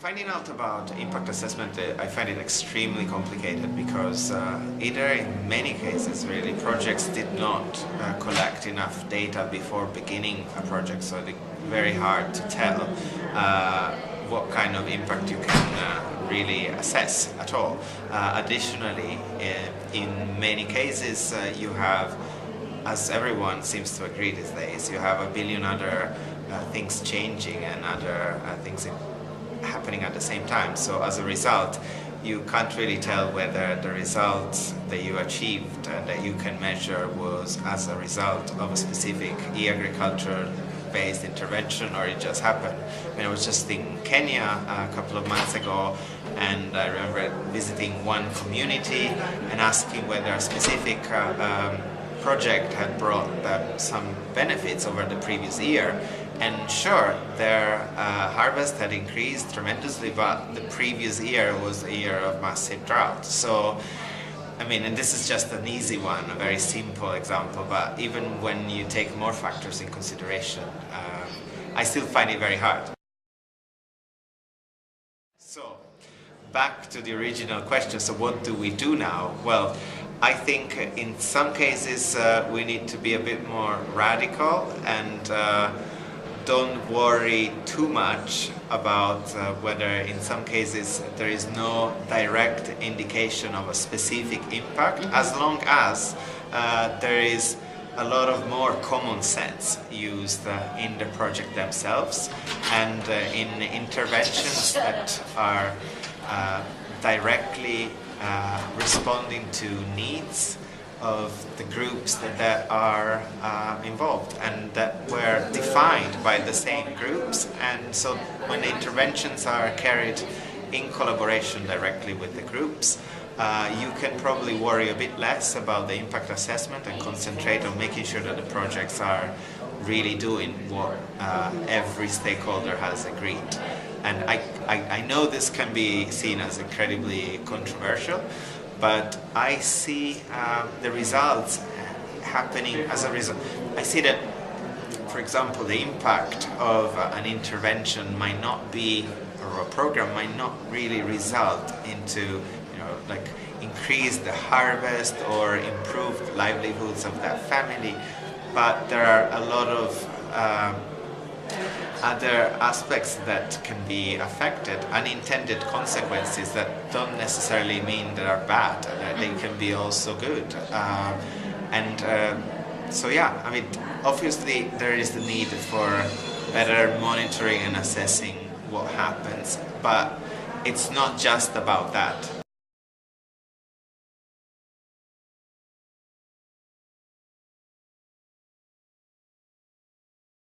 Finding out about impact assessment, I find it extremely complicated because either in many cases really projects did not collect enough data before beginning a project, so it's very hard to tell what kind of impact you can really assess at all. Additionally, in many cases you have, as everyone seems to agree these days, you have a billion other things changing and other things happening at the same time. So as a result, you can't really tell whether the result that you achieved that you can measure was as a result of a specific e-agriculture based intervention or it just happened. I mean, I was just in Kenya a couple of months ago, and I remember visiting one community and asking whether a specific project had brought some benefits over the previous year. And sure, their harvest had increased tremendously, but the previous year was a year of massive drought. So, I mean, and this is just an easy one, a very simple example, but even when you take more factors in consideration, I still find it very hard. So, back to the original question, so what do we do now? Well, I think in some cases we need to be a bit more radical and don't worry too much about whether in some cases there is no direct indication of a specific impact, as long as there is a lot of more common sense used in the project themselves and in interventions that are directly responding to needs of the groups that are involved and that were defined by the same groups. And so when the interventions are carried in collaboration directly with the groups, you can probably worry a bit less about the impact assessment and concentrate on making sure that the projects are really doing what every stakeholder has agreed. And I know this can be seen as incredibly controversial, but I see the results happening as a result. I see that, for example, the impact of an intervention might not be, or a program might not really result into, like increase the harvest or improve livelihoods of that family, but there are a lot of other aspects that can be affected, unintended consequences that don't necessarily mean they are bad, they can be also good. So yeah, I mean, obviously there is the need for better monitoring and assessing what happens, but it's not just about that.